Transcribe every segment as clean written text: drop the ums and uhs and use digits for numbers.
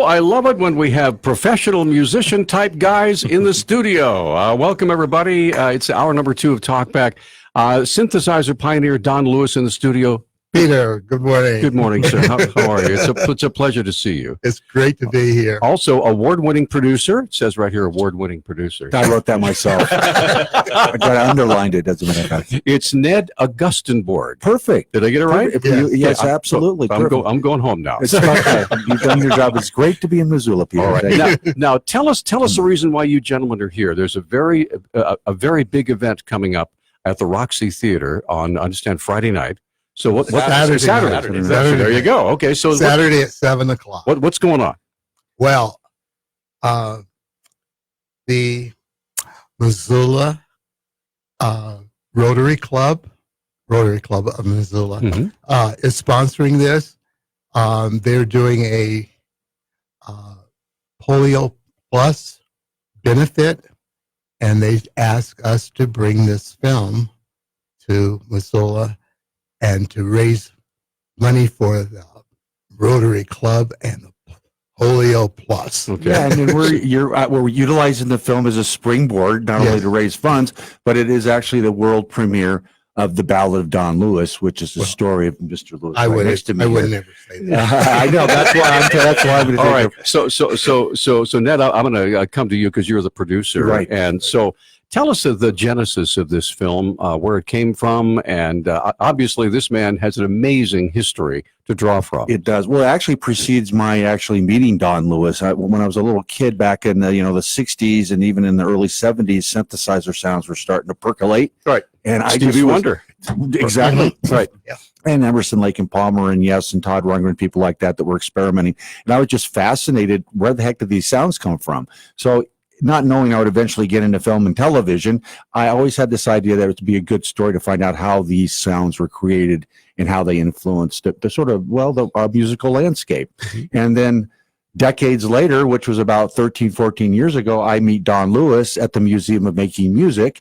I love it when we have professional musician-type guys in the studio. Welcome, everybody. It's hour number 2 of Talkback. Synthesizer pioneer Don Lewis in the studio. Peter, good morning. Good morning, sir. How are you? It's a pleasure to see you. It's great to be here. Also, award-winning producer. It says right here, award-winning producer. I wrote that myself. I underlined it, as a matter of fact. It's Ned Augustenborg. Perfect. Did I get it right? Yes, absolutely. I'm going home now. It's okay. You've done your job. It's great to be in Missoula, Peter. All right. Now tell us the reason why you gentlemen are here. There's a very big event coming up at the Roxy Theater on, I understand, Friday night. So what Saturday. There you go. Okay, so Saturday at 7 o'clock. What's going on? Well, the Missoula Rotary Club of Missoula is sponsoring this. They're doing a Polio Plus benefit, and they asked us to bring this film to Missoula and to raise money for the Rotary Club and the Polio Plus. Okay. Yeah, and then we're utilizing the film as a springboard, not only to raise funds, but it is actually the world premiere of the Ballad of Don Lewis, which is the story of Mr. Lewis. I would never say that. I know, that's why I'm all right. So Ned, I'm going to come to you because you're the producer, right? And so tell us the genesis of this film, where it came from, and obviously this man has an amazing history to draw from. It does. Well, it actually precedes my actually meeting Don Lewis. When I was a little kid back in the 60s and even in the early 70s, synthesizer sounds were starting to percolate. Right. And Stevie Wonder. Exactly. Right. Yeah. And Emerson, Lake and Palmer, and and Todd Rundgren, people like that were experimenting. And I was just fascinated, where the heck did these sounds come from? So, not knowing I would eventually get into film and television, I always had this idea that it would be a good story to find out how these sounds were created and how they influenced our musical landscape. And then decades later, which was about 13, 14 years ago, I meet Don Lewis at the Museum of Making Music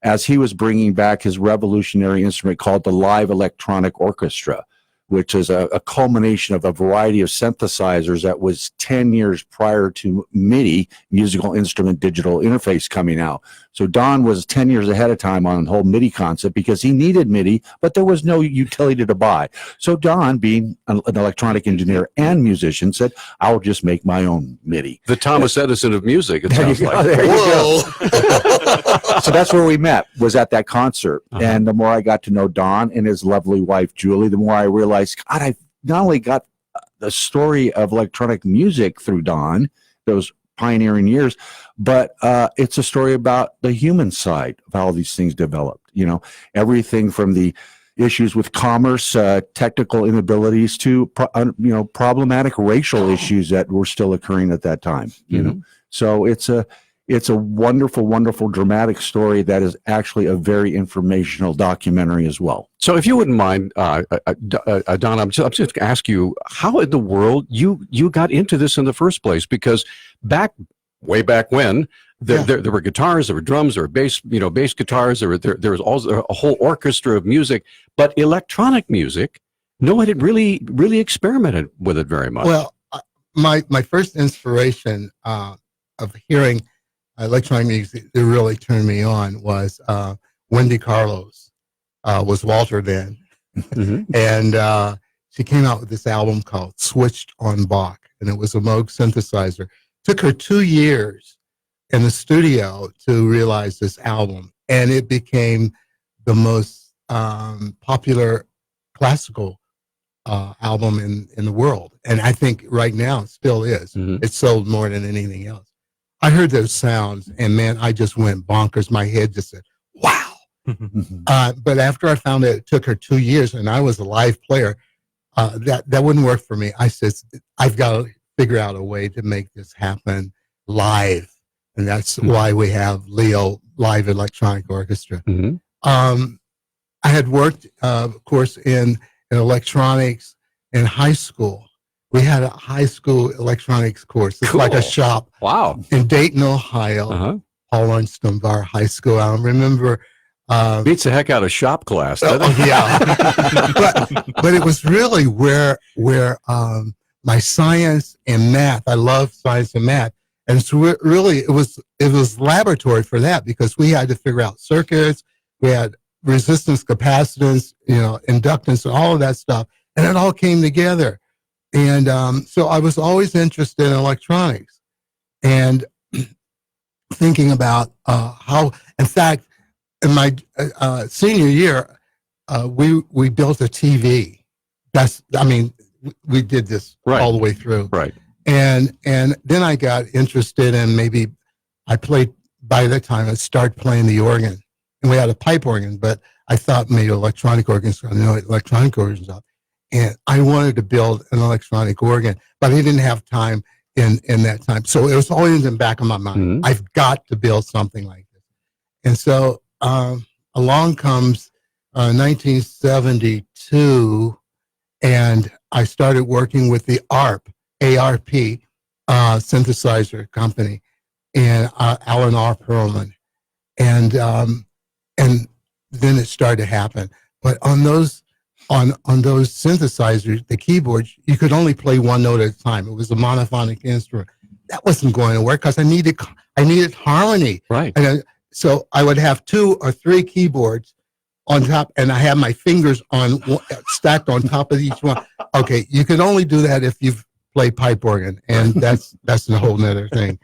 as he was bringing back his revolutionary instrument called the Live Electronic Orchestra, which is a culmination of a variety of synthesizers that was 10 years prior to MIDI, musical instrument digital interface, coming out. So Don was 10 years ahead of time on the whole MIDI concept because he needed MIDI, but there was no utility to buy. So Don, being an electronic engineer and musician, said, I'll just make my own MIDI. The Thomas Edison of music, it sounds like. There you go. So that's where we met, was at that concert. And the more I got to know Don and his lovely wife, Julie, the more I realized, God, I not only got the story of electronic music through Don, those pioneering years, but it's a story about the human side of how these things developed. Everything from the issues with commerce, technical inabilities, to problematic racial issues that were still occurring at that time. So it's a wonderful, wonderful, dramatic story that is actually a very informational documentary as well. So if you wouldn't mind, Don, I'm just going to ask you, how in the world you got into this in the first place? Because way back when, there were guitars, there were drums, there were bass guitars, there was also a whole orchestra of music, but electronic music, no one had really experimented with it very much. Well, my first inspiration of hearing electronic music that really turned me on was Wendy Carlos, was Walter then. And she came out with this album called Switched on Bach, and it was a Moog synthesizer. Took her 2 years in the studio to realize this album, and it became the most popular classical album in the world. And I think right now it still is. It's sold more than anything else. I heard those sounds, and man, I just went bonkers. My head just said, wow. But after I found out it took her 2 years and I was a live player, that wouldn't work for me. I said, I've got to figure out a way to make this happen live. And that's why we have Leo Live Electronic Orchestra. I had worked, of course, in electronics in high school. We had a high school electronics course. It's like a shop. Wow. In Dayton, Ohio, Paul Ornstambar High School. I remember. Beats the heck out of shop class. Yeah. but it was really where my science and math. I love science and math. And so really it was laboratory for that, because we had to figure out circuits. We had resistance, capacitance, inductance, and all of that stuff. And it all came together. And so I was always interested in electronics and thinking about how, in fact, in my senior year, we built a TV. We did this all the way through. Right. And then I got interested in by that time I started playing the organ. And we had a pipe organ, but I thought maybe electronic organs, electronic organs up. And I wanted to build an electronic organ, but I didn't have time in that time. So it was always in the back of my mind. Mm-hmm. I've got to build something like this. And so along comes 1972, and I started working with the ARP synthesizer company, and Alan R. Perlman. And then it started to happen. But on those synthesizers, the keyboards, you could only play one note at a time. It was a monophonic instrument. That wasn't going to work because I needed harmony. Right. And so I would have 2 or 3 keyboards on top, and I had my fingers stacked on top of each one. Okay, you can only do that if you've played pipe organ, and that's a whole nother thing.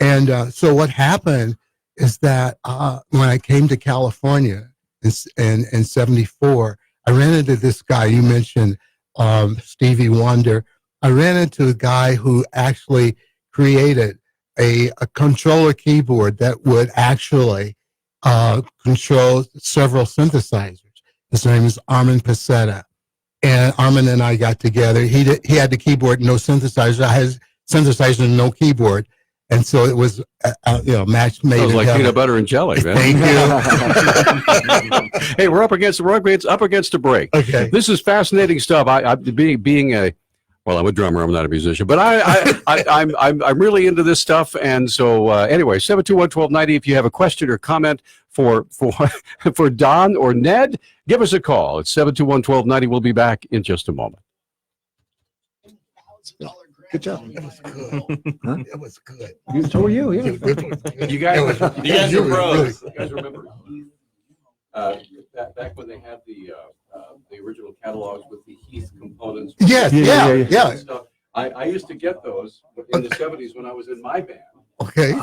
And so what happened is that when I came to California in 74, I ran into this guy. You mentioned Stevie Wonder. I ran into a guy who actually created a controller keyboard that would actually control several synthesizers. His name is Armin Pasetta. And Armin and I got together. He had the keyboard, no synthesizer. I had synthesizer and no keyboard. And so it was, match made. Sounds like peanut butter and jelly, man. Thank you. Hey, we're up against a break. Okay. This is fascinating stuff. I'm a drummer. I'm not a musician, but I'm really into this stuff. And so anyway, 721-1290. If you have a question or comment for Don or Ned, give us a call. It's 721-1290. We'll be back in just a moment. Good job. It was good. Huh? It was good. So were you. Yeah. You guys are pros. You guys remember back when they had the original catalogs with the Heath components? Yes, yeah. Stuff. I used to get those in the 70s when I was in my band. Okay.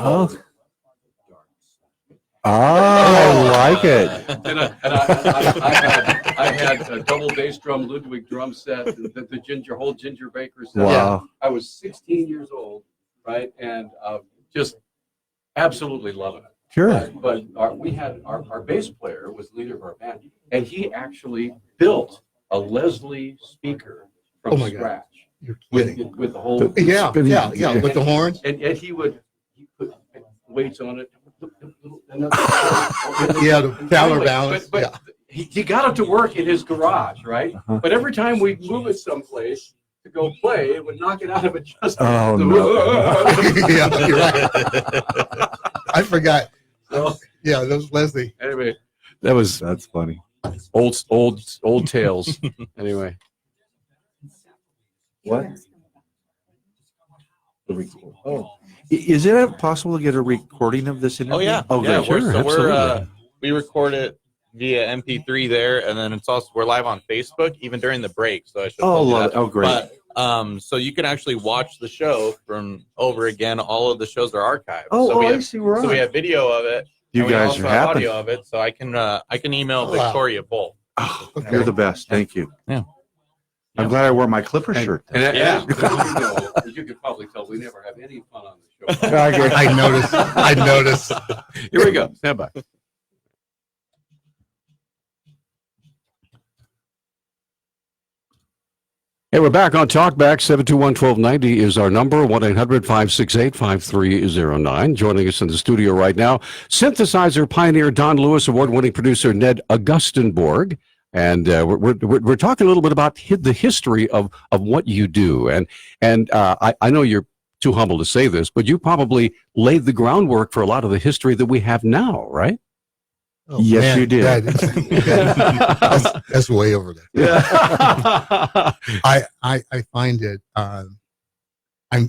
I like it. And I had a double bass drum Ludwig drum set, the whole Ginger Baker set. Wow. I was 16 years old, right, and just absolutely loving it. Sure. But we had our bass player was the leader of our band, and he actually built a Leslie speaker from scratch. You're kidding. With the whole with the horns. And he put weights on it. The counterbalance. But he got it to work in his garage, right? Uh-huh. But every time we move it someplace to go play, it would knock it out of adjustment. Oh, no. Yeah, you're right. I forgot. So, yeah, those Leslie. Anyway, that's funny. Old tales. Anyway. What? Oh. Is it possible to get a recording of this interview? Oh yeah. Oh, yeah. great. Sure, We record it via MP3 there, and then we're live on Facebook even during the break. So I should. Love it. Oh, great. But, so you can actually watch the show from over again. All of the shows are archived. I see. We're on. So we have video of it. You and we guys also are have happy. audio of it, so I can email Victoria both. Oh, you're the best. Thank you. Yeah. I'm glad I wore my Clipper shirt. As you could probably tell, we never have any fun on the show. I noticed. Here we go. Stand by. Hey, we're back on Talkback. 721-1290 is our number. 1-800-568-5309. Joining us in the studio right now, synthesizer pioneer Don Lewis, award-winning producer Ned Augustenborg. And we're talking a little bit about the history of what you do. And I know you're too humble to say this, but you probably laid the groundwork for a lot of the history that we have now, right? Oh, Yes, man, you did. That's way over there. Yeah. I find it. I'm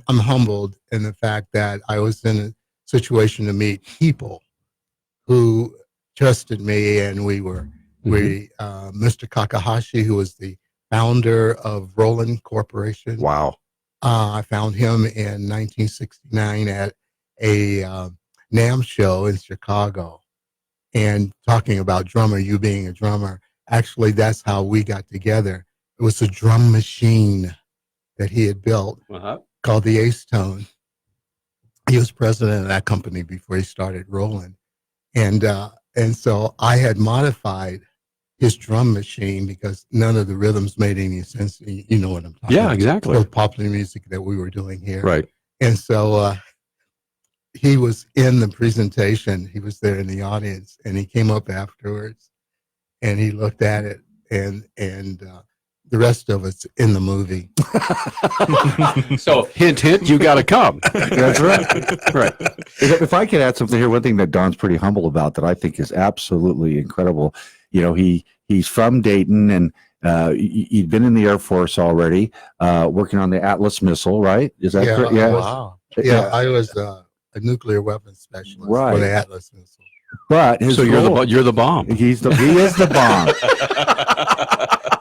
humbled in the fact that I was in a situation to meet people who trusted me, and Mr. Kakahashi, who was the founder of Roland Corporation. Wow. I found him in 1969 at a NAMM show in Chicago, and talking about you being a drummer. Actually, that's how we got together. It was a drum machine that he had built called the Ace Tone. He was president of that company before he started Roland. And so I had modified his drum machine because none of the rhythms made any sense. You know what I'm talking about. Yeah, exactly. The popular music that we were doing here. Right. And so he was in the presentation. He was there in the audience, and he came up afterwards, and he looked at it, and the rest of it's in the movie. So hint, hint, you got to come. That's right. Right. If I could add something here, one thing that Don's pretty humble about that I think is absolutely incredible. You know, he's from Dayton, and he'd been in the Air Force already, working on the Atlas missile, right? Is that correct? Yeah. Wow. Yeah, I was a nuclear weapons specialist for the Atlas missile. But his So you're the bomb. he is the bomb.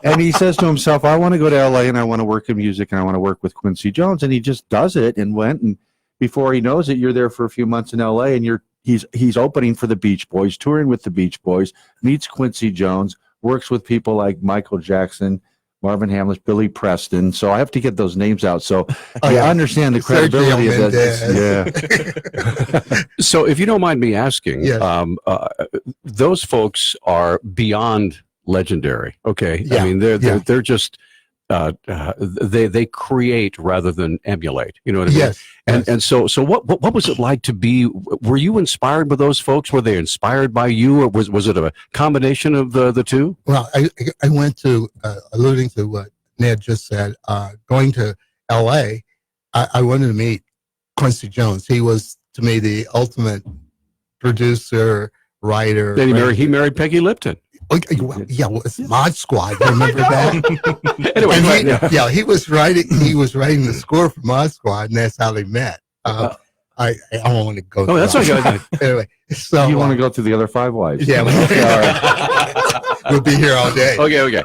And he says to himself, I want to go to LA and I want to work in music and I want to work with Quincy Jones. And he just does it and went. And before he knows it, you're there for a few months in LA, and he's opening for the Beach Boys, touring with the Beach Boys, meets Quincy Jones, works with people like Michael Jackson, Marvin Hamlish, Billy Preston. So I have to get those names out. So I understand the credibility of that. Yeah. So if you don't mind me asking, Yes. Those folks are beyond legendary. Okay. Yeah. I mean, they're just, they create rather than emulate. You know what I mean? Yes. And so what was it like to be? Were you inspired by those folks? Were they inspired by you, or was it a combination of the two? Well, I went to, alluding to what Ned just said, going to L.A., I wanted to meet Quincy Jones. He was, to me, the ultimate producer, writer. Then he married Peggy Lipton. Okay, well, it's Mod Squad. Remember that? Anyway, and he was writing the score for Mod Squad, and that's how they met. I don't want to go. Oh, that's okay. Anyway, so You want to go through the other 5 wives? Yeah, we'll be here all day. Okay.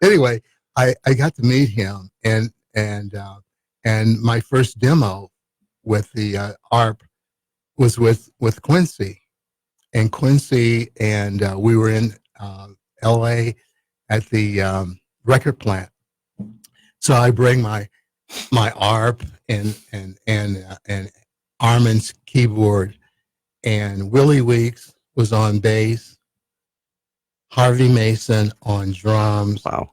Anyway, I got to meet him, and my first demo with the ARP was with Quincy. And Quincy and we were in L.A. at the record plant. So I bring my ARP and Armin's keyboard, and Willie Weeks was on bass, Harvey Mason on drums, Wow,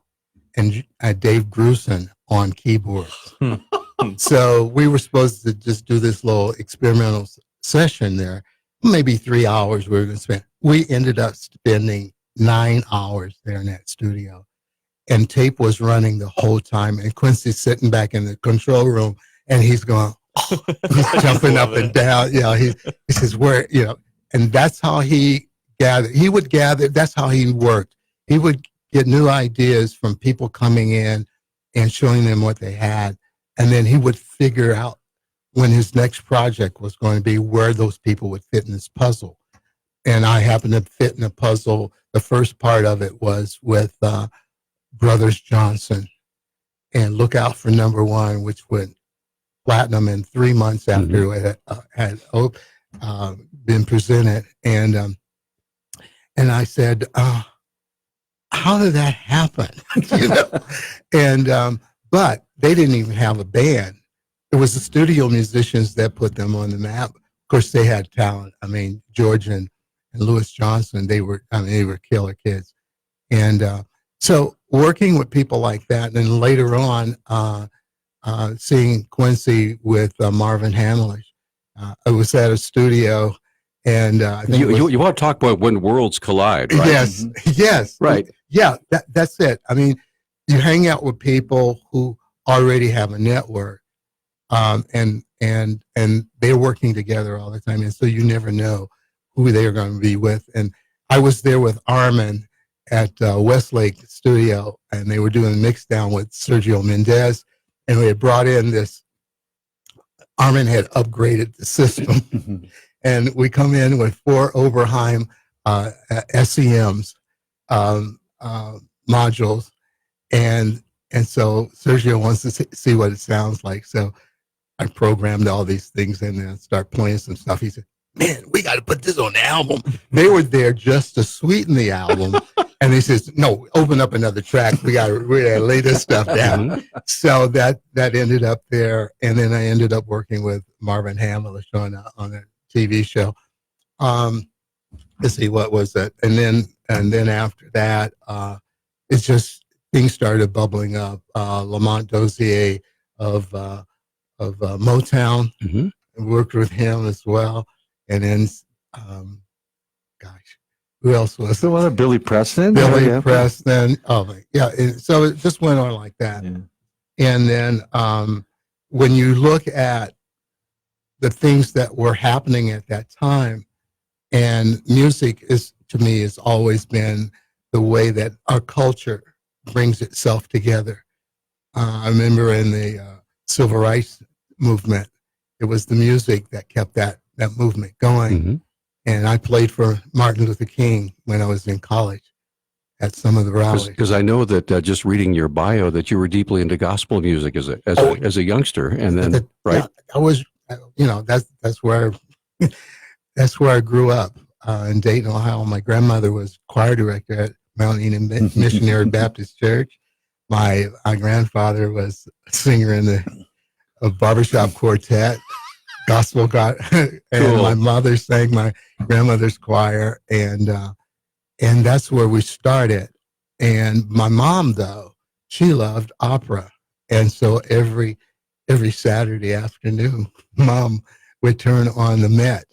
and Dave Grusin on keyboards. So we were supposed to just do this little experimental session there. Maybe 3 hours we were going to spend. We ended up spending 9 hours there in that studio, and tape was running the whole time. And Quincy's sitting back in the control room, and he's going, he's jumping up and down. You know, he says, "Where?" You know, and that's how he gathered. He would gather. That's how he worked. He would get new ideas from people coming in and showing them what they had, and then he would figure out when his next project was going to be, where those people would fit in this puzzle. And I happened to fit in the puzzle. The first part of it was with Brothers Johnson and Look Out for Number One, which went platinum in 3 months after it had been presented. And I said, how did that happen? You know? And but they didn't even have a band. It was the studio musicians that put them on the map. Of course, they had talent. I mean, George and Louis Johnson, they were killer kids. And so working with people like that, and then later on, seeing Quincy with Marvin Hamlish, I was at a studio, and I think you want to talk about when worlds collide, right? Yes, right. Yeah, that's it. I mean, you hang out with people who already have a network. And they're working together all the time, and so you never know who they were going to be with. And I was there with Armin at Westlake Studio, and they were doing a mix down with Sergio Mendez, and we had brought in this. Armin had upgraded the system, and we come in with 4 Oberheim SEMs modules, and so Sergio wants to see what it sounds like. So I programmed all these things in there and start playing some stuff. He said, "Man, we got to put this on the album." They were there just to sweeten the album. And he says, "No, open up another track. We got to lay this stuff down." So that ended up there. And then I ended up working with Marvin Hamlish on a TV show. Let's see, what was it? And then after that, it's just things started bubbling up. Lamont Dozier of Motown, I worked with him as well. And then, gosh, who else was So what? Billy Preston. Billy Preston. Oh my, yeah. And so it just went on like that. Yeah. And then when you look at the things that were happening at that time, and music is, to me, has always been the way that our culture brings itself together. I remember in the civil rights movement, it was the music that kept that movement going. And I played for Martin Luther King when I was in college at some of the rallies. Because I know that just reading your bio that you were deeply into gospel music as a youngster, and then right, yeah, I was, that's where that's where I grew up in Dayton, Ohio. My grandmother was choir director at Mount Eden Missionary Baptist Church. My grandfather was a singer in a barbershop quartet. Gospel God, and Cool. My mother sang my grandmother's choir, and that's where we started. And my mom, though, she loved opera, and so every Saturday afternoon, Mom would turn on the Met,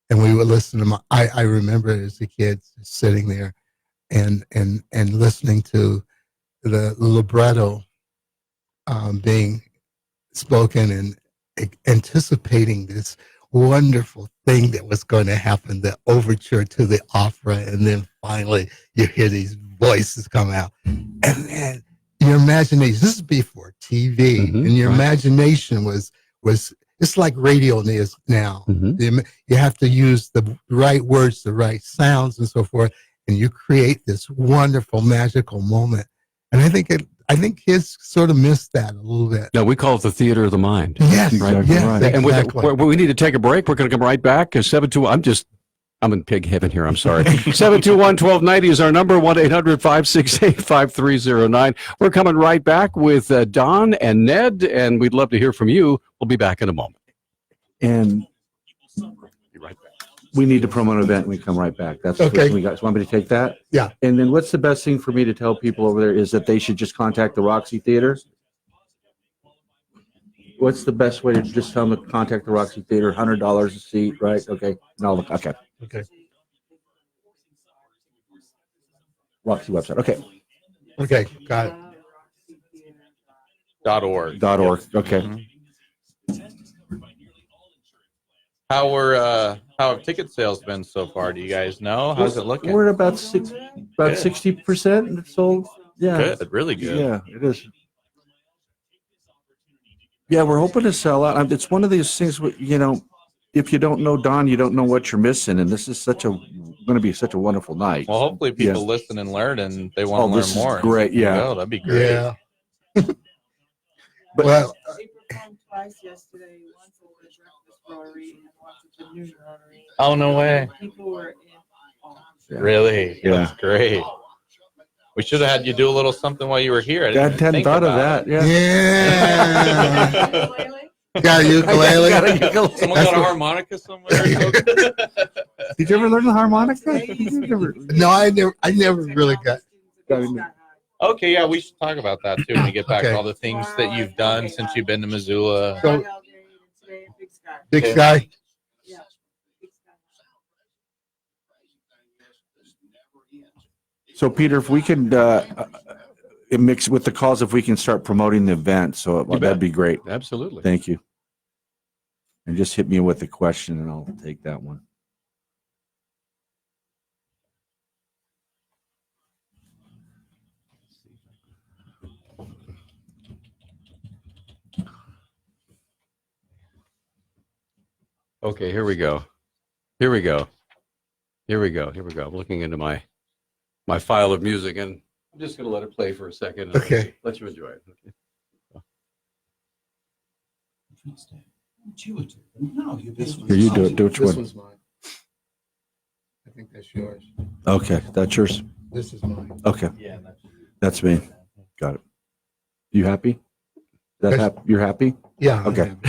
and we would listen to I remember as a kid sitting there, and listening to the libretto being spoken and anticipating this wonderful thing that was going to happen, the overture to the opera, and then finally you hear these voices come out, and then your imagination, this is before TV, and your imagination was it's like radio is now. You have to use the right words, the right sounds, and so forth, and you create this wonderful magical moment. And I think kids sort of miss that a little bit. no, we call it the theater of the mind. Yes, Exactly yes, right. And exactly. we need to take a break. We're going to come right back. 721. I'm in pig heaven here. I'm sorry. 721-1290 is our number. 1-800-568-5309. We're coming right back with Don and Ned, and we'd love to hear from you. We'll be back in a moment. And Be right back. we need to promote an event. We come right back. That's Okay. what we got. So want me to take that? Yeah. And then what's the best thing for me to tell people over there is that they should just contact the Roxy Theater? What's the best way to just tell them to contact the Roxy Theater? $100 a seat, right? Okay. No, okay. Okay. Roxy website. Okay. Okay, got it. .org. .org. Okay. How have ticket sales been so far? Do you guys know? How's it looking? We're at about 60% sold. Yeah. Good, really good. Yeah, it is. Yeah, we're hoping to sell out. It's one of these things, if you don't know Don, you don't know what you're missing. And this is going to be such a wonderful night. Well, hopefully people listen and learn, and they want to this learn is more. great, yeah. Oh, that'd be great. Yeah. But- Well, They performed twice yesterday, once at the Breakfast Rotary and once at the New Rotary. Oh, no way. People were in awe. Really? Yeah. That's great. We should have had you do a little something while you were here. I I didn't hadn't think thought of about that. Yeah. yeah. Got a ukulele? Someone got a harmonica somewhere? Did you ever learn the harmonica? No, I never really got. Okay, yeah, we should talk about that too when we get back. Okay. All the things that you've done since you've been to Missoula. So- Big Okay. Sky. Yeah. Big Sky. So, Peter, if we can mix with the calls, if we can start promoting the event, so bet. that'd be great. Absolutely. Thank you. And just hit me with the question, and I'll take that one. Okay, here we go. Here we go. Here we go. Here we go. I'm looking into my file of music, and I'm just going to let it play for a second. And Okay. Let you enjoy it. Okay. Here, you do it. Do which This one? one's mine. I think that's yours. Okay, that's yours. This is mine. Okay, Yeah. that's me. Got it. You happy? You're happy? Yeah. I Okay. am.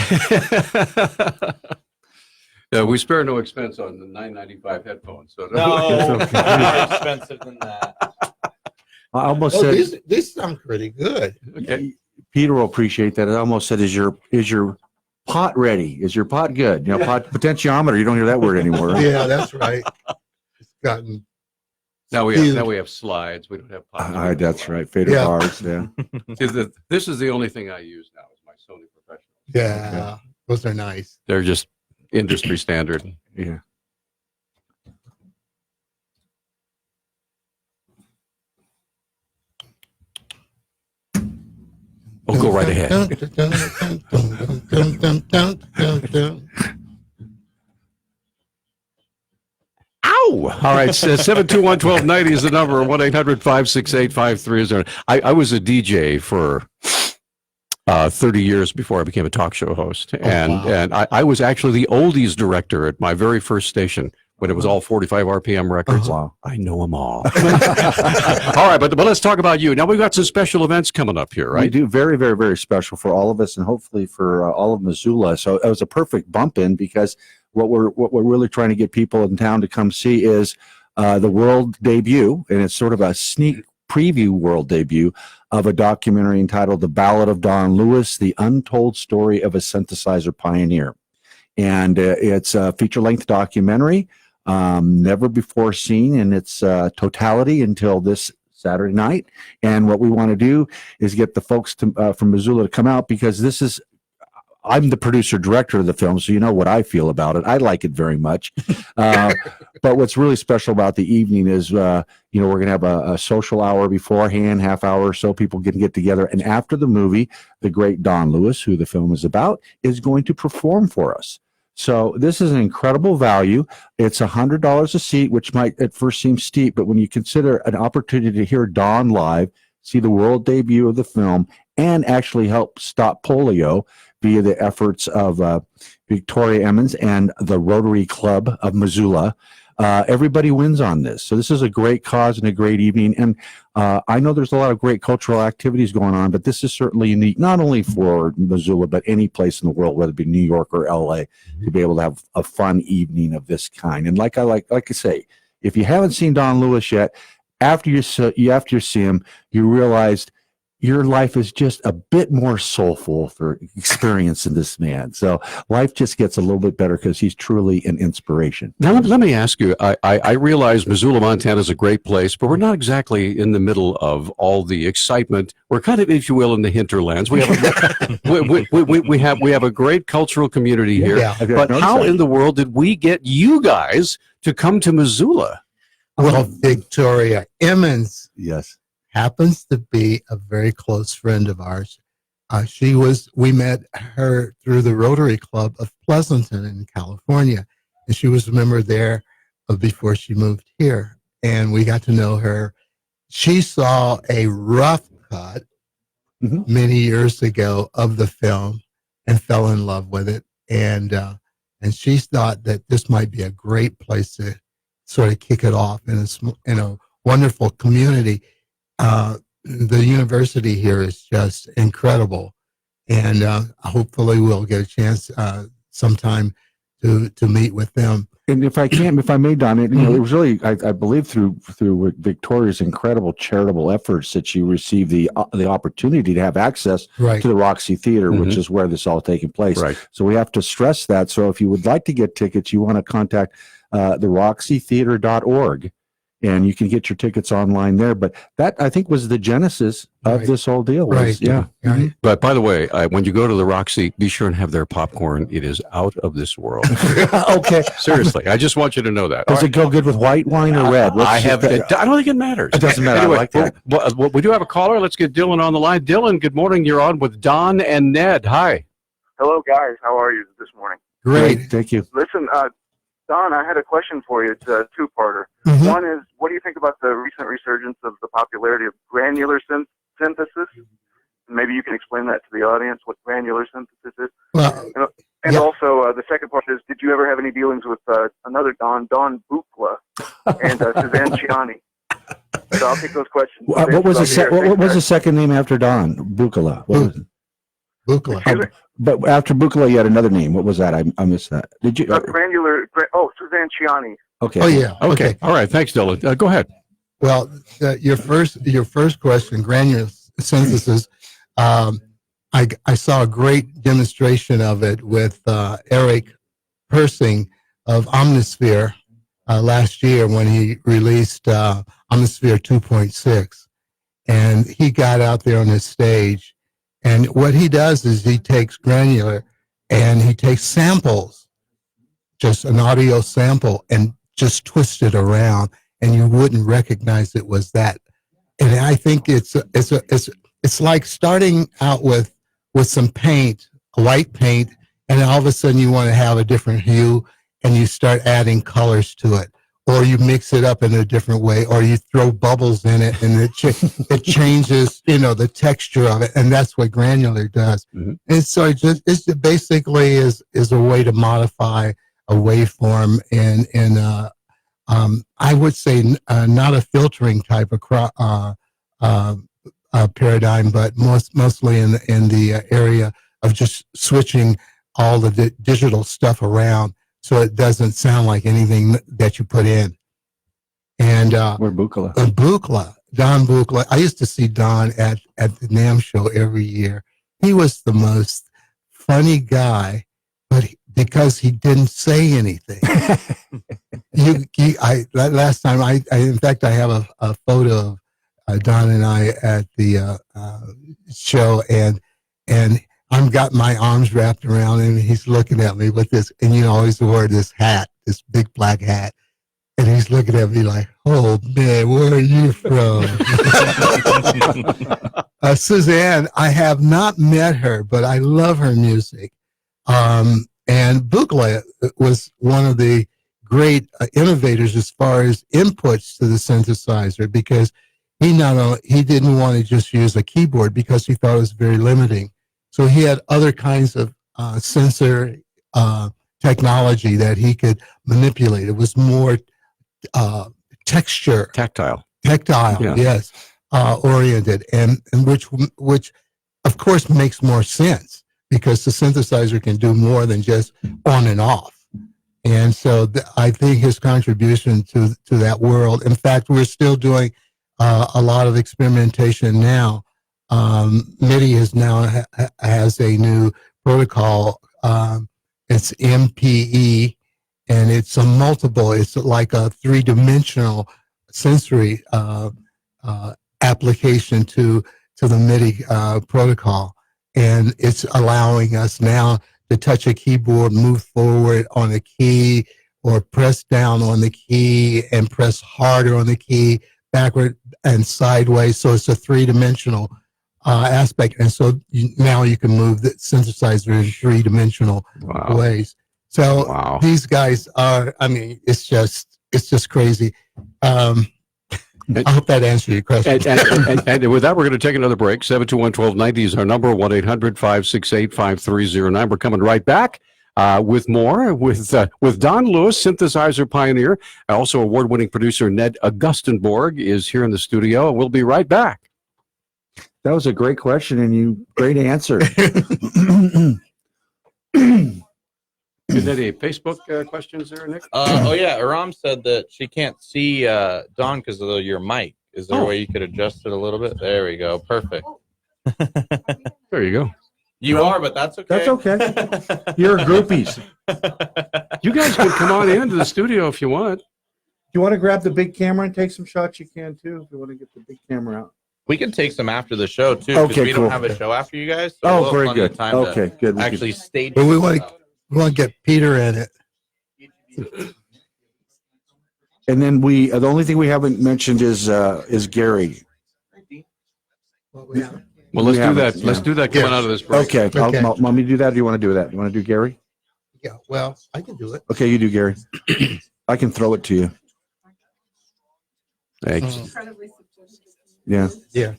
Yeah, we spare no expense on the $9.95 headphones. So No, It's okay. more expensive than that. I almost Oh, said these sound pretty good. Okay. Peter will appreciate that. I almost said, is your pot ready? Is your pot good? You know, pot potentiometer. You don't hear that word anymore. Right? Yeah, that's right. It's gotten. Now we Huge. have slides. We don't have pots. That's right. Fader Yeah. bars. Yeah. This is the only thing I use now is my Sony Professional. Yeah, those are nice. They're just industry standard. Yeah. Oh, go right ahead. Ow! All right, 721-1290 is the number. 1-800-568-5300. I was a DJ for 30 years before I became a talk show host, and wow. and I was actually the oldies director at my very first station when it was all 45 RPM records. Wow. I know them all. All right, but let's talk about you. Now we've got some special events coming up here, We right? do very, very, very special for all of us, and hopefully for all of Missoula. So it was a perfect bump in because what we're really trying to get people in town to come see is the world debut, and it's sort of a sneak preview world debut of a documentary entitled "The Ballad of Don Lewis: The Untold Story of a Synthesizer Pioneer," and it's a feature-length documentary. Never before seen in its totality until this Saturday night. And what we want to do is get the folks from Missoula to come out because I'm the producer director of the film, so you know what I feel about it. I like it very much. But what's really special about the evening is, we're going to have a social hour beforehand, half hour or so, people can get together. And after the movie, the great Don Lewis, who the film is about, is going to perform for us. So this is an incredible value. It's $100 a seat, which might at first seem steep, but when you consider an opportunity to hear Don live, see the world debut of the film, and actually help stop polio via the efforts of Victoria Emmons and the Rotary Club of Missoula, everybody wins on this. So this is a great cause and a great evening. And I know there's a lot of great cultural activities going on, but this is certainly unique, not only for Missoula, but any place in the world, whether it be New York or LA, to be able to have a fun evening of this kind. And like I say, if you haven't seen Don Lewis yet, after you see him, you realize your life is just a bit more soulful for experiencing this man. So life just gets a little bit better because he's truly an inspiration. Now, let me ask you, I realize Missoula, Montana is a great place, but we're not exactly in the middle of all the excitement. We're kind of, if you will, in the hinterlands. We have we have a great cultural community here. Yeah. But how in the world did we get you guys to come to Missoula? Well, Victoria Emmons Yes. happens to be a very close friend of ours. We met her through the Rotary Club of Pleasanton in California, and she was a member there before she moved here. And we got to know her. She saw a rough cut many years ago of the film and fell in love with it. And she thought that this might be a great place to sort of kick it off in a wonderful community. The university here is just incredible, and hopefully we'll get a chance sometime to meet with them. And if I may, Don, it was really, I believe through Victoria's incredible charitable efforts that she received the opportunity to have access Right. to the Roxy Theater, which is where this all taking place. Right. So we have to stress that. So if you would like to get tickets, you want to contact the roxytheater.org. And you can get your tickets online there. But that, I think, was the genesis of Right. this whole deal. Right. Yeah. Right. But by the way, when you go to the Roxy, be sure and have their popcorn. It is out of this world. Okay. Seriously, I just want you to know that. Does it go good with white wine or red? I don't think it matters. It doesn't matter. I Anyway, like that. well, we do have a caller. Let's get Dylan on the line. Dylan, good morning. You're on with Don and Ned. Hi. Hello, guys. How are you this morning? Great. Thank you. Listen, Don, I had a question for you. It's a two-parter. Mhm. One is, what do you think about the recent resurgence of the popularity of granular synthesis? Maybe you can explain that to the audience, what granular synthesis is. Well, And yeah. also, the second part is, did you ever have any dealings with another Don Buchla, and Suzanne Ciani? So I'll take those questions. What was the second name after Don? Buchla. What was it? Buchla. But after Buchla, you had another name. What was that? I missed that. Did you? Suzanne Ciani. Okay. Oh yeah. Okay. All right. Thanks, Dylan. Go ahead. Well, your first question, granular synthesis. I saw a great demonstration of it with Eric Persing of Omnisphere last year when he released Omnisphere 2.6, and he got out there on his stage, and what he does is he takes granular and he takes samples, just an audio sample, and just twists it around, and you wouldn't recognize it was that. And I think it's like starting out with some paint, white paint, and all of a sudden you want to have a different hue, and you start adding colors to it, or you mix it up in a different way, or you throw bubbles in it, and it changes, the texture of it, and that's what granular does. Mm-hmm. And so it's basically is a way to modify a waveform, and I would say not a filtering type of paradigm, but mostly in the area of just switching all the digital stuff around so it doesn't sound like anything that you put in. And We're Buchla. Don Buchla. I used to see Don at the NAMM show every year. He was the most funny guy, but because he didn't say anything. Last time, in fact, I have a photo of Don and I at the show, and I've got my arms wrapped around him, and he's looking at me with this, and always wore this hat, this big black hat, and he's looking at me like, "Oh man, where are you from?" Suzanne, I have not met her, but I love her music. And Buchla was one of the great innovators as far as inputs to the synthesizer, because he didn't want to just use a keyboard because he thought it was very limiting. So he had other kinds of sensor technology that he could manipulate. It was more tactile, Yeah. yes, oriented, and which of course makes more sense, because the synthesizer can do more than just on and off. And so I think his contribution to that world, in fact, we're still doing a lot of experimentation now. MIDI has a new protocol. It's MPE, and it's it's like a three-dimensional sensory application to the MIDI protocol. And it's allowing us now to touch a keyboard, move forward on a key, or press down on the key and press harder on the key, backward and sideways. So it's a three-dimensional aspect. And so now you can move the synthesizer in three-dimensional ways. So these guys are, it's just crazy. I hope that answered your question. And with that, we're going to take another break. 721-1290 is our number, 1-800-568-5309. We're coming right back with more with Don Lewis, synthesizer pioneer. Also, award-winning producer Ned Augustenborg is here in the studio. We'll be right back. That was a great question, and great answer. Is there any Facebook questions there, Nick? Aram said that she can't see Don because of your mic. Is there a way you could adjust it a little bit? There we go. Perfect. There you go. You are, but that's okay. That's okay. You're groupies. You guys can come on into the studio if you want. Do you want to grab the big camera and take some shots? You can too, if you want to get the big camera out. We can take some after the show too. Okay, we cool. don't have a show after you guys. So we'll very have plenty of good. time Okay, good. to actually stage. But we want to get Peter in it. And then the only thing we haven't mentioned is Gary. Well, let's do that. Let's do that coming out of this break. Okay. Want me to do that? Or do you want to do that? You want to do Gary? Yeah, well, I can do it. Okay, you do, Gary. I can throw it to you. Thanks. Incredibly subjective. Yeah. Yeah.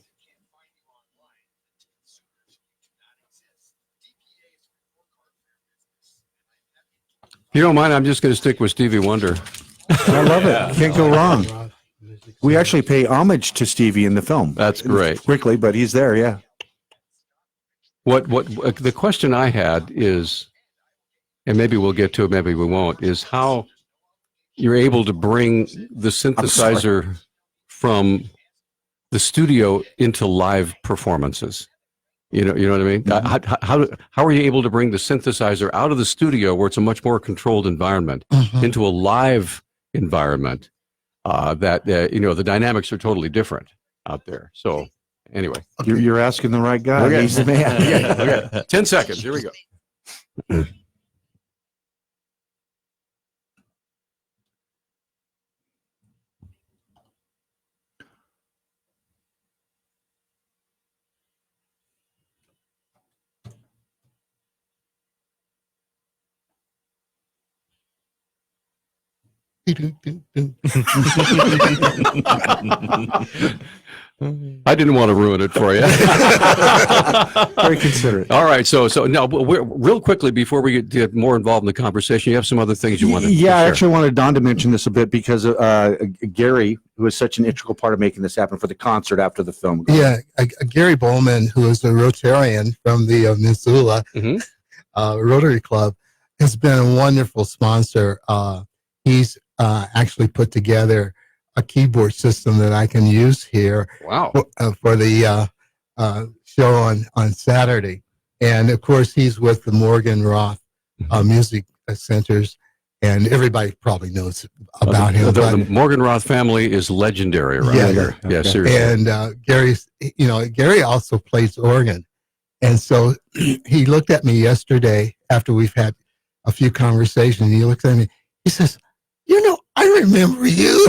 If you don't mind, I'm just going to stick with Stevie Wonder. I love it. Can't go wrong. We actually pay homage to Stevie in the film. That's great. Quickly, but he's there, yeah. What the question I had is, and maybe we'll get to it, maybe we won't, is how you're able to bring the synthesizer from the studio into live performances. You know what I mean? How are you able to bring the synthesizer out of the studio where it's a much more controlled environment into a live environment that the dynamics are totally different out there. So anyway, You're asking the right guy. Okay. He's the man. okay. 10 seconds. Here we go. I didn't want to ruin it for you. Very considerate. All right. So now, real quickly before we get more involved in the conversation, you have some other things you want to Yeah, I share. actually wanted Don to mention this a bit because Gary, who is such an integral part of making this happen for the concert after the film. Yeah, Gary Bowman, who is a Rotarian from the Missoula Rotary Club, has been a wonderful sponsor. He's actually put together a keyboard system that I can use here Wow. for the show on Saturday. And of course, he's with the Morgan Roth Music Centers, and everybody probably knows about him. The Morgan Roth family is legendary around here. Yeah, seriously. And Gary also plays organ. And so he looked at me yesterday after we've had a few conversations. He looked at me, he says, I remember you.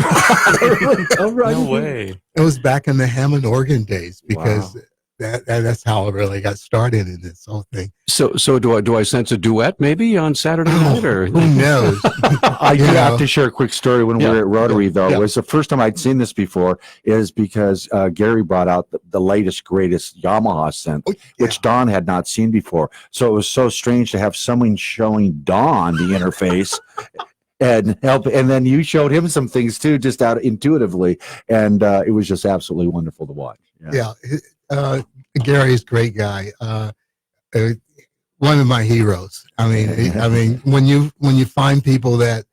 No way. It was back in the Hammond organ days because that's how it really got started in this whole thing. So do I sense a duet maybe on Saturday night, or who knows? I do have to share a quick story when we were at Rotary, though. Yeah. It was the first time I'd seen this before, is because Gary brought out the latest, greatest Yamaha synth, which Don had not seen before. So it was so strange to have someone showing Don the interface and help. And then you showed him some things too, just out intuitively. And it was just absolutely wonderful to watch. Gary's a great guy. One of my heroes. I mean, when you find people that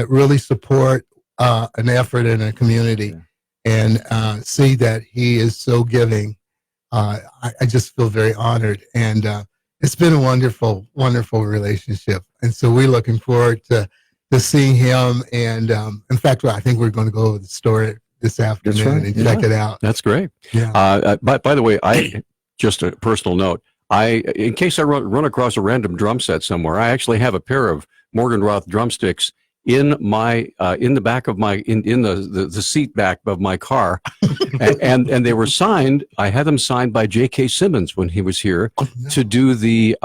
really support an effort in a community and see that he is so giving, I just feel very honored. And it's been a wonderful, wonderful relationship. And so we're looking forward to seeing him. And in fact, I think we're going to go over the store this afternoon and check it out. That's great. Yeah. By the way, just a personal note, in case I run across a random drum set somewhere, I actually have a pair of Morgan Roth drumsticks in my in the back of my in the seat back of my car, and they were signed. I had them signed by J.K. Simmons when he was here to do the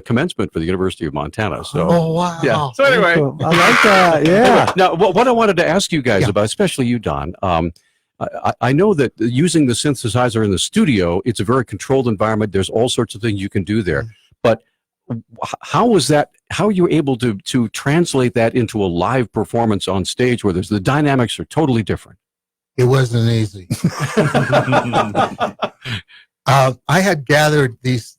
commencement for the University of Montana. So wow. yeah. So anyway, I like that. Yeah. now what I wanted to ask you guys about, especially you, Don. I know that using the synthesizer in the studio, it's a very controlled environment. There's all sorts of things you can do there. But how are you able to translate that into a live performance on stage where the dynamics are totally different? It wasn't easy. I had gathered these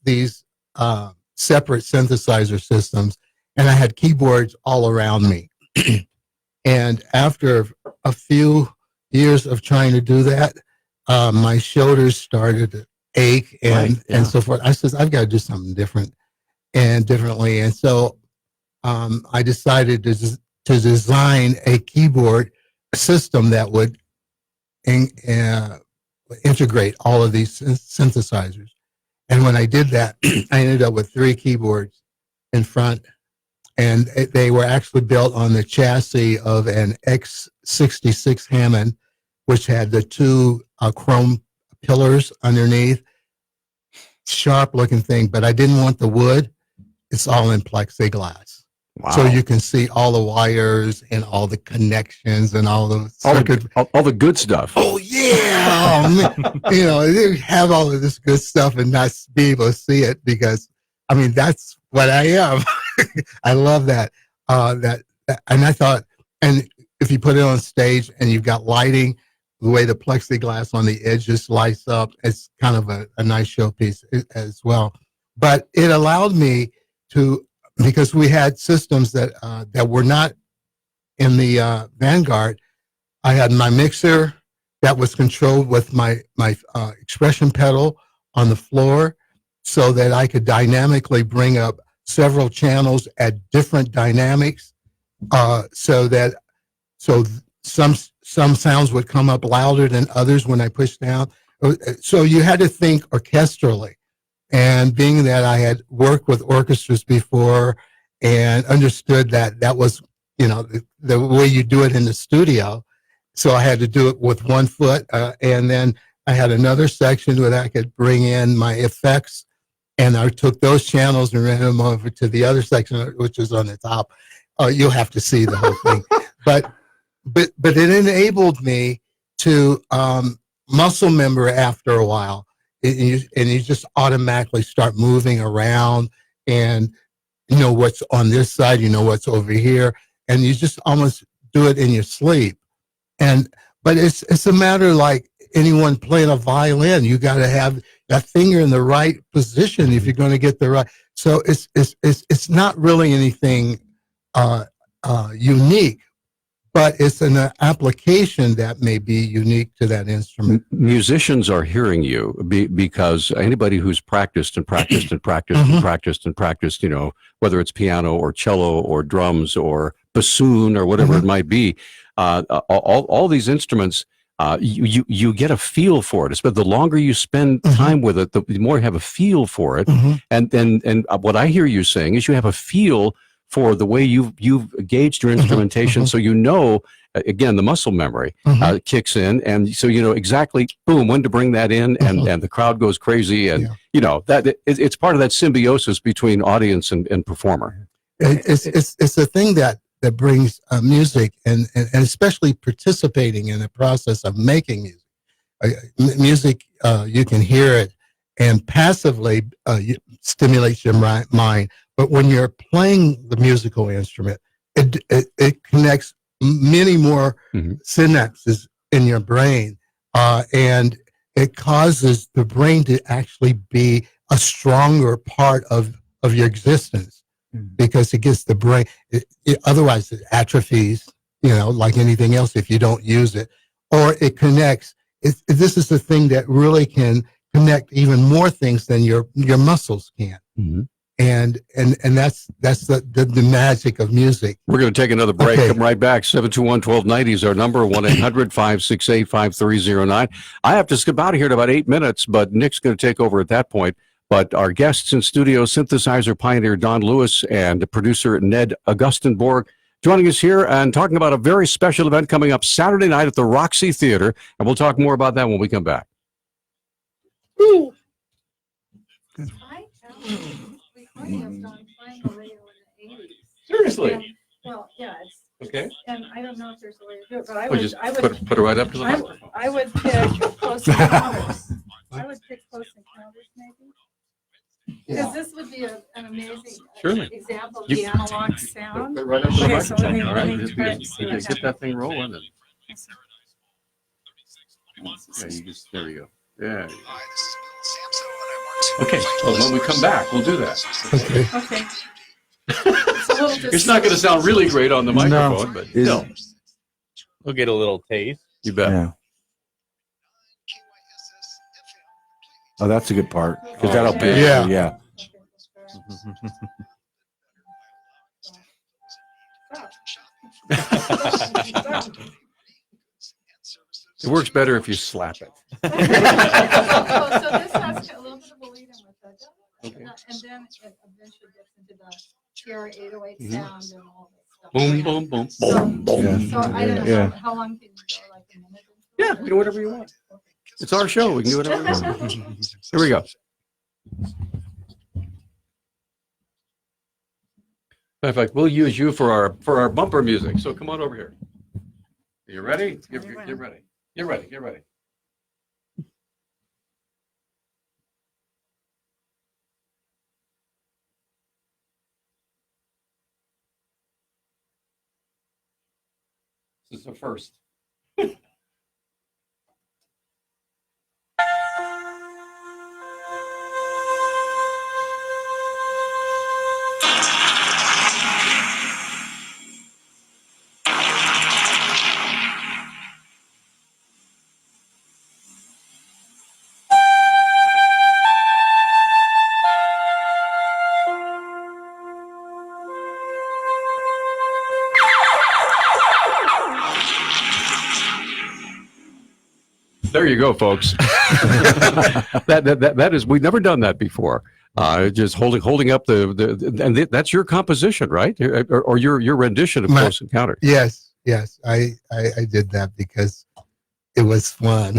separate synthesizer systems, and I had keyboards all around me. And after a few years of trying to do that, my shoulders started to ache and so forth. I said, I've got to do something different and differently. And so I decided to design a keyboard system that would integrate all of these synthesizers. And when I did that, I ended up with 3 keyboards in front, and they were actually built on the chassis of an X66 Hammond, which had the 2 chrome pillars underneath. Sharp looking thing, but I didn't want the wood. It's all in plexiglass. Wow. So you can see all the wires and all the connections and all the circuit. all the good stuff. Oh yeah, oh, man. You know, they have all of this good stuff and not be able to see it because, I mean, that's what I am. I love that. And I thought, and if you put it on stage and you've got lighting, the way the plexiglass on the edge just lights up, it's kind of a nice showpiece as well. But it allowed me to, because we had systems that were not in the Vanguard. I had my mixer that was controlled with my expression pedal on the floor, so that I could dynamically bring up several channels at different dynamics, so some sounds would come up louder than others when I pushed down. So you had to think orchestrally. And being that I had worked with orchestras before and understood that was, you know, the way you do it in the studio. So I had to do it with one foot. And then I had another section where I could bring in my effects. And I took those channels and ran them over to the other section, which is on the top. You'll have to see the whole thing. But it enabled me to muscle memory after a while. And you just automatically start moving around, and you know what's on this side, you know what's over here, and you just almost do it in your sleep. But it's a matter like anyone playing a violin. You got to have that finger in the right position if you're going to get the right. So it's not really anything unique, but it's an application that may be unique to that instrument. Musicians are hearing you because anybody who's practiced and practiced and practiced and practiced and practiced, you know, whether it's piano or cello or drums or bassoon or whatever it might be, all these instruments, you get a feel for it. But the longer you spend time with it, the more you have a feel for it. And what I hear you saying is you have a feel for the way you've gauged your instrumentation, so you know, again, the muscle memory kicks in, and so you know exactly, boom, when to bring that in, and the crowd goes crazy, and you know that it's part of that symbiosis between audience and performer. It's a thing that brings music, and especially participating in the process of making music. Music, you can hear it, and passively stimulates your mind. But when you're playing the musical instrument, it connects many more synapses in your brain, and it causes the brain to actually be a stronger part of your existence, because it gets the brain. Otherwise, it atrophies. You know, like anything else, if you don't use it, or it connects. This is the thing that really can connect even more things than your muscles can. And that's the magic of music. We're going to take another break. Come right back. 721-1290 is our number. 1-800-568-5309. I have to skip out of here in about 8 minutes, but Nick's going to take over at that point. But our guests in studio, synthesizer pioneer Don Lewis and producer Ned Augustenborg, joining us here and talking about a very special event coming up Saturday night at the Roxy Theater. And we'll talk more about that when we come back. Seriously? Well, yeah, it's Okay. and I don't know if there's a way to do it, but I We'll would just put it right up to the microphone. I would pick close encounters. I would pick close encounters maybe. Because this would be an amazing example of the analog sound. Put it right up to the Okay, so let microphone. me- All let right. me Just try and see what get that thing rolling. And, happens. there we go. Yeah. Okay. Well, when we come back, we'll do that. Okay. Okay. It's a little It's not going to sound really great on the microphone, but no. We'll get a little taste. You bet. Yeah. Oh, that's a good part. Because that'll be. Yeah. Yeah. It works better if you slap it. So this has a little bit of a lead in with that. And then it eventually gets into the pure 808 sound and all that stuff. Boom, boom, boom, So, boom, boom. so I don't know how long can you go, like a minute? Yeah, do whatever you want. It's our show. We can do whatever we want. Here we go. In fact, we'll use you for our bumper music. So come on over here. You ready? You're ready. You're ready. Get ready. This is the first. There you go, folks. that is, we've never done that before. Just holding up and that's your composition, right? Or your rendition of Close Encounter. Yes, I did that because it was fun.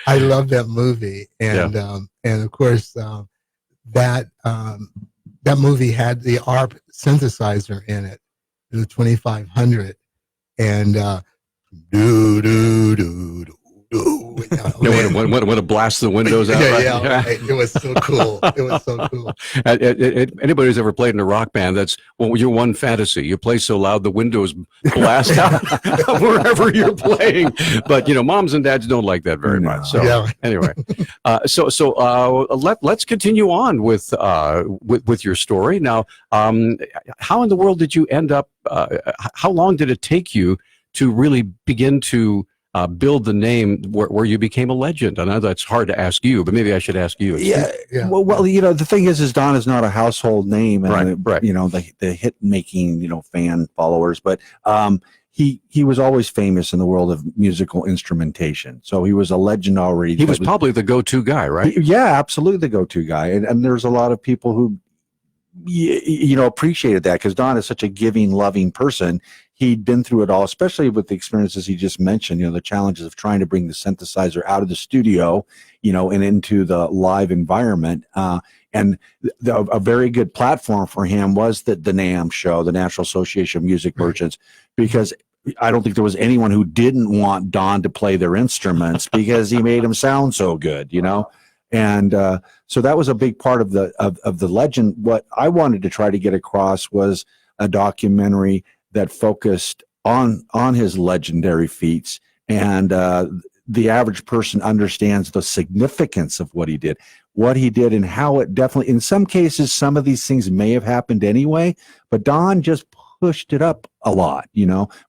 I love that movie, and of course that movie had the ARP synthesizer in it, the 2500, and do do do do do. Want to blast the windows out? Yeah. It was so cool. It was so cool. Anybody who's ever played in a rock band, that's your one fantasy. You play so loud the windows blast out wherever you're playing. But moms and dads don't like that very much. So anyway, let's continue on with your story now. How in the world did you end up? How long did it take you to really begin to build the name where you became a legend? I know that's hard to ask you, but maybe I should ask you. Yeah. Well, the thing is Don is not a household name, and right. The hit making, fan followers, but he was always famous in the world of musical instrumentation. So he was a legend already. He was probably the go-to guy, right? Absolutely the go-to guy. And there's a lot of people who, appreciated that because Don is such a giving, loving person. He'd been through it all, especially with the experiences he just mentioned, the challenges of trying to bring the synthesizer out of the studio, and into the live environment. And a very good platform for him was the NAMM show, the National Association of Music Merchants, because I don't think there was anyone who didn't want Don to play their instruments because he made them sound so good, And so that was a big part of the legend. What I wanted to try to get across was a documentary that focused on his legendary feats, and the average person understands the significance of what he did, and how it definitely, in some cases, some of these things may have happened anyway, but Don just pushed it up a lot,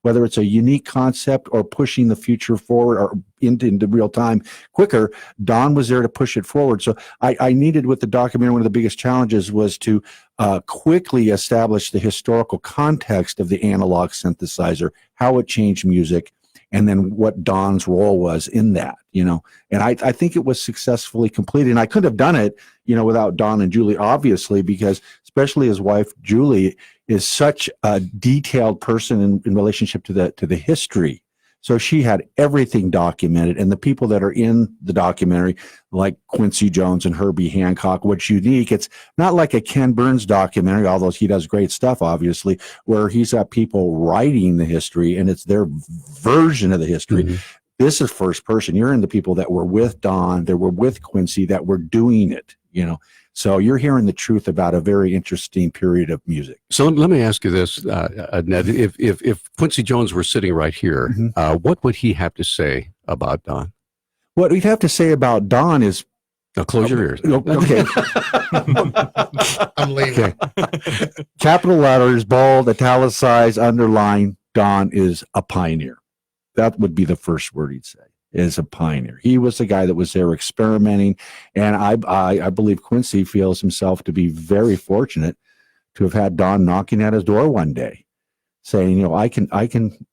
whether it's a unique concept or pushing the future forward or into real time quicker. Don was there to push it forward. So I needed, with the documentary, one of the biggest challenges was to quickly establish the historical context of the analog synthesizer, how it changed music, and then what Don's role was in that, and I think it was successfully completed. And I couldn't have done it, without Don and Julie, obviously, because especially his wife, Julie, is such a detailed person in relationship to the history. So she had everything documented, and the people that are in the documentary, like Quincy Jones and Herbie Hancock, what's unique, it's not like a Ken Burns documentary, although he does great stuff, obviously, where he's got people writing the history and it's their version of the history. Mm-hmm. This is first person. You're in the people that were with Don, that were with Quincy, that were doing it, So you're hearing the truth about a very interesting period of music. So let me ask you this, Ned. If Quincy Jones were sitting right here, mm-hmm. What would he have to say about Don? What we'd have to say about Don is... Now close your ears. Okay. I'm leaving. Okay. Capital letters, bold, italicized, underline, Don is a pioneer. That would be the first word he'd say. Is a pioneer. He was the guy that was there experimenting, and I believe Quincy feels himself to be very fortunate to have had Don knocking at his door one day, saying, I can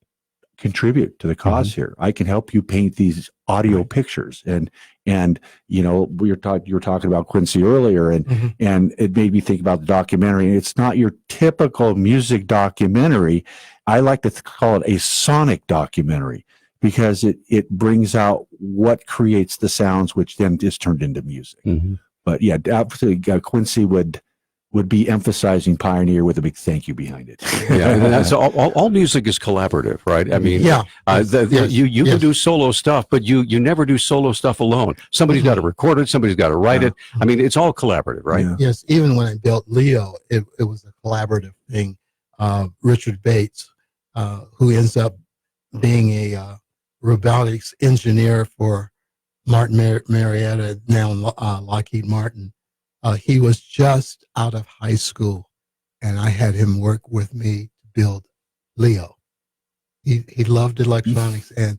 contribute to the cause mm-hmm. here. I can help you paint these audio pictures, and you were talking about Quincy earlier, and mm-hmm. and it made me think about the documentary. It's not your typical music documentary. I like to call it a sonic documentary, because it brings out what creates the sounds, which then is turned into music. Mm-hmm. But yeah, absolutely, Quincy would would be emphasizing Pioneer with a big thank you behind it. Yeah, and that's all music is collaborative, right? I mean, Yeah. you can do solo stuff, but you never do solo stuff alone. Somebody's got to record it, somebody's got to write it. I mean, it's all collaborative, right? Yeah. Yes, even when I built Leo, it was a collaborative thing. Richard Bates, who ends up being a robotics engineer for Martin Marietta, now Lockheed Martin. He was just out of high school, and I had him work with me to build Leo. He loved electronics, and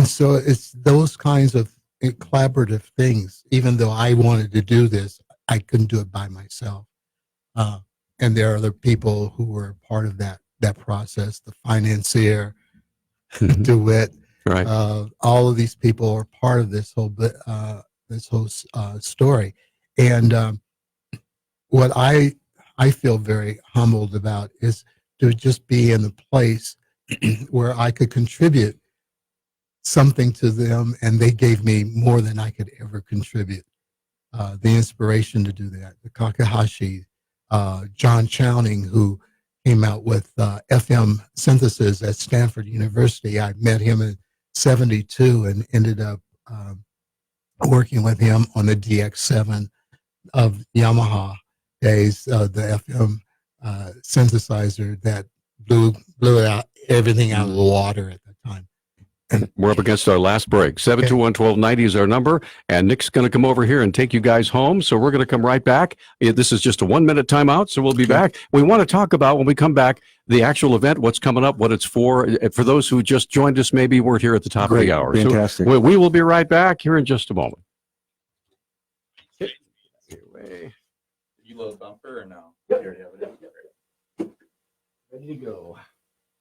so it's those kinds of collaborative things. Even though I wanted to do this, I couldn't do it by myself. And there are other people who were part of that process. The financier, DeWitt, Right. all of these people are part of this whole story. And what I feel very humbled about is to just be in a place where I could contribute something to them, and they gave me more than I could ever contribute. The inspiration to do that. The Kakahashi, John Chowning, who came out with FM synthesis at Stanford University. I met him in '72 and ended up working with him on the DX7 of Yamaha days, the FM synthesizer that blew it out, everything out of the water at the time. We're up against our last break. 721-1290 is our number, and Nick's going to come over here and take you guys home. So we're going to come right back. This is just a 1-minute timeout, so we'll be back. We want to talk about, when we come back, the actual event, what's coming up, what it's for. For those who just joined us, maybe weren't here at the top of the hour. Fantastic. So we will be right back here in just a moment. You load bumper or no? Ready to go.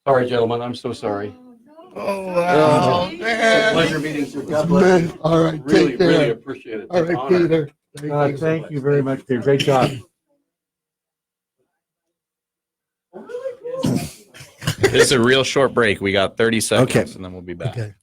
Sorry, gentlemen. I'm so sorry. Oh, wow. It's a pleasure meeting you. God bless you. All right, Really, take care. really appreciate it. All right, Peter. Thank you very much, Peter. Great job. This is a real short break. We got 30 seconds, Okay. and then we'll be back. Okay.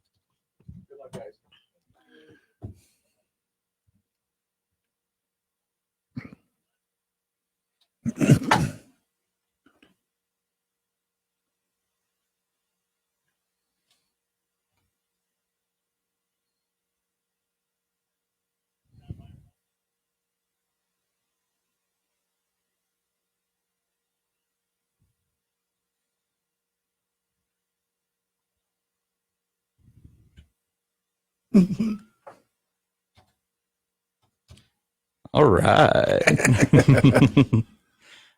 All right.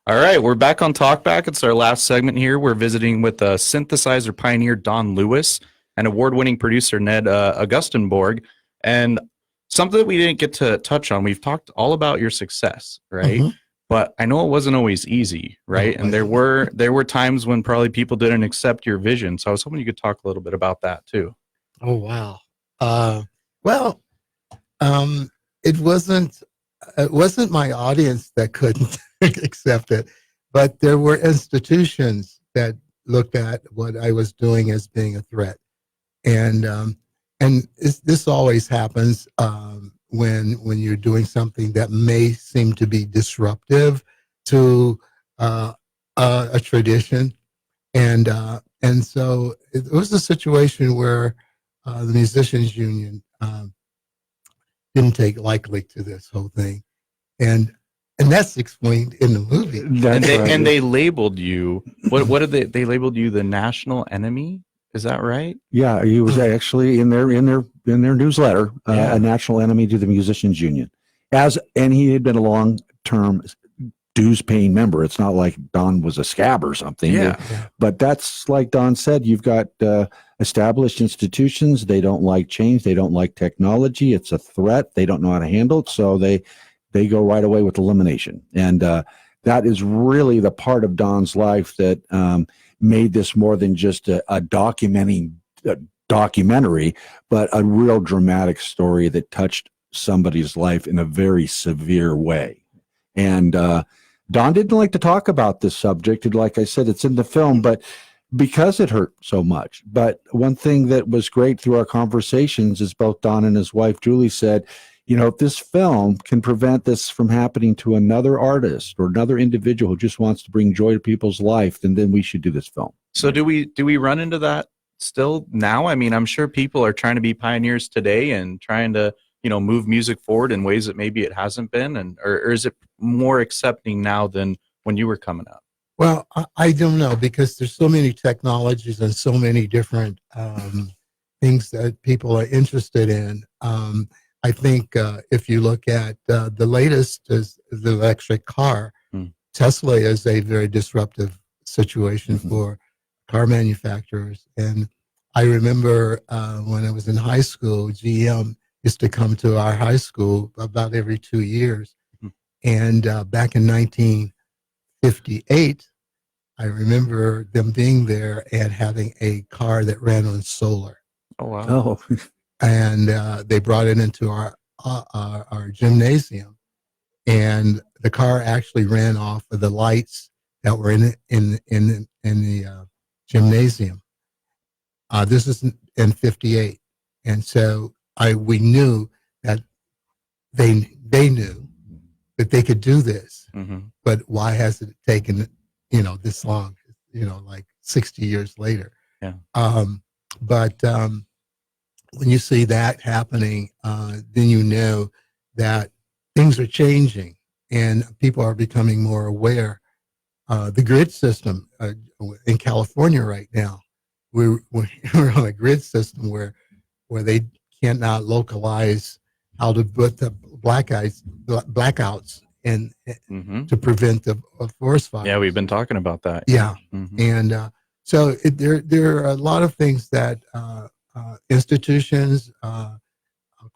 All right, we're back on Talkback. It's our last segment here. We're visiting with synthesizer pioneer Don Lewis and award-winning producer Ned Augustenborg. And something that we didn't get to touch on, we've talked all about your success, right? Mm-hmm. But I know it wasn't always easy, right? And there were times when probably people didn't accept your vision. So I was hoping you could talk a little bit about that too. Oh, wow. It wasn't my audience that couldn't accept it, but there were institutions that looked at what I was doing as being a threat. And this always happens when you're doing something that may seem to be disruptive to a tradition. And so it was a situation where the Musicians Union didn't take lightly to this whole thing, and that's explained in the movie. And they labeled you. What did they labeled you? The national enemy? Is that right? Yeah, he was actually in their newsletter, Yeah. a national enemy to the Musicians Union, and he had been a long-term dues-paying member. It's not like Don was a scab or something. Yeah. But that's like Don said. You've got established institutions. They don't like change. They don't like technology. It's a threat. They don't know how to handle it, so they go right away with elimination. And that is really the part of Don's life that made this more than just a documentary, but a real dramatic story that touched somebody's life in a very severe way. And Don didn't like to talk about this subject. And like I said, it's in the film, but because it hurt so much. But one thing that was great through our conversations is both Don and his wife, Julie, said, you know, if this film can prevent this from happening to another artist or another individual who just wants to bring joy to people's life, then we should do this film. So do we run into that still now? I mean, I'm sure people are trying to be pioneers today and trying to, you know, move music forward in ways that maybe it hasn't been, and or is it more accepting now than when you were coming up? Well, I don't know, because there's so many technologies and so many different things that people are interested in. I think if you look at the latest is the electric car. Tesla is a very disruptive situation for car manufacturers. And I remember when I was in high school, GM used to come to our high school about every 2 years. And back in 1958, I remember them being there and having a car that ran on solar. Oh, wow. Oh, And they brought it into our gymnasium, and the car actually ran off of the lights that were in the gymnasium. This is in '58, and so we knew that they knew that they could do this, but why has it taken this long? Like 60 years later. Yeah. But when you see that happening, then you know that things are changing and people are becoming more aware. The grid system in California right now, we're on a grid system where they cannot localize how to put the blackouts in to prevent the forest fires. Yeah, we've been talking about that. Yeah, and so there are a lot of things that institutions,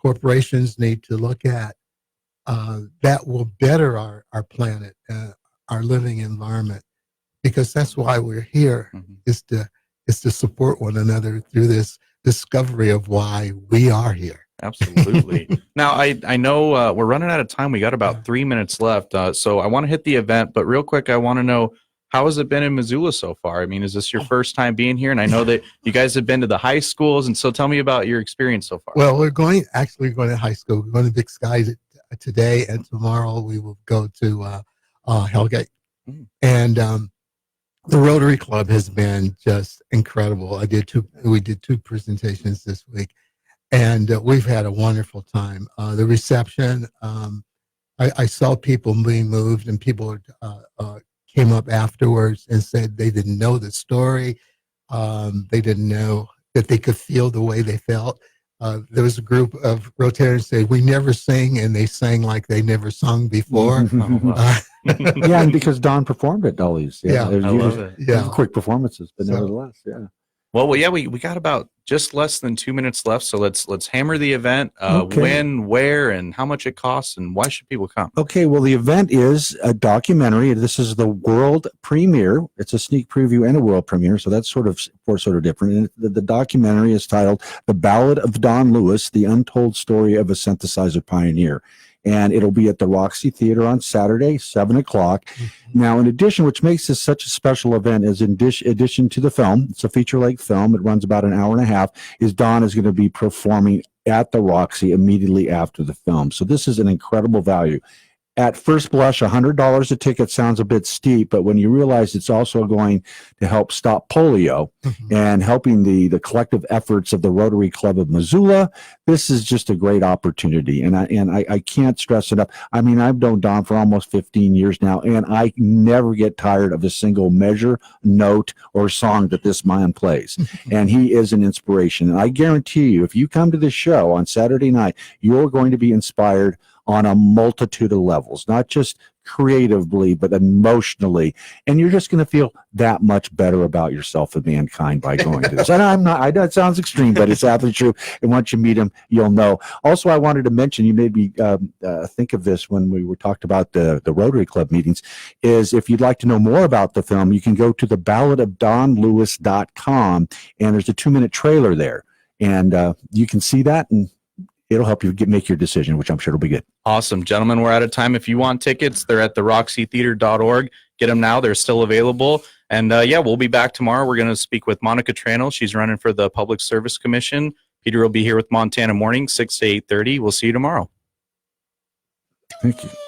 corporations need to look at that will better our planet, our living environment, because that's why we're here, is to support one another through this discovery of why we are here. Absolutely. Now, I know we're running out of time. We got about 3 minutes left. So I want to hit the event, but real quick, I want to know, how has it been in Missoula so far? I mean, is this your first time being here? And I know that you guys have been to the high schools, and so tell me about your experience so far. Well, we're going to high school. We're going to Big Sky today, and tomorrow we will go to Hellgate. And the Rotary Club has been just incredible. We did two presentations this week, and we've had a wonderful time. The reception, I saw people being moved, and people came up afterwards and said they didn't know the story. They didn't know that they could feel the way they felt. There was a group of Rotarians say, we never sing, and they sang like they never sung before. yeah, and because Don performed at Dolly's. Yeah, there's I love it. Yeah. quick performances, but So- nevertheless, yeah. Well, yeah, we got about just less than 2 minutes left. So let's hammer the event. Okay. When, where, and how much it costs, and why should people come? Okay, well, the event is a documentary. This is the world premiere. It's a sneak preview and a world premiere, so that's sort of different. And the documentary is titled "The Ballad of Don Lewis: The Untold Story of a Synthesizer Pioneer." And it'll be at the Roxy Theater on Saturday, 7 o'clock. Now, in addition, which makes this such a special event, is in addition to the film, it's a feature-length film. It runs about an hour and a half. Don is going to be performing at the Roxy immediately after the film. So this is an incredible value. At first blush, $100 a ticket sounds a bit steep, but when you realize it's also going to help stop polio and helping the collective efforts of the Rotary Club of Missoula, this is just a great opportunity. And I can't stress it up. I mean, I've known Don for almost 15 years now, and I never get tired of a single measure, note, or song that this man plays. And he is an inspiration. And I guarantee you, if you come to this show on Saturday night, you're going to be inspired on a multitude of levels, not just creatively, but emotionally. And you're just going to feel that much better about yourself and mankind by going to this. And I know it sounds extreme, but it's absolutely true. And once you meet him, you'll know. Also, I wanted to mention, you made me think of this when we were talked about the Rotary Club meetings, is if you'd like to know more about the film, you can go to the balladofdonlewis.com, and there's a 2-minute trailer there. And you can see that, and it'll help you make your decision, which I'm sure will be good. Awesome. Gentlemen, we're out of time. If you want tickets, they're at theroxytheater.org. Get them now. They're still available. And yeah, we'll be back tomorrow. We're going to speak with Monica Tranel. She's running for the Public Service Commission. Peter will be here with Montana Morning, 6 to 8:30. We'll see you tomorrow. Thank you.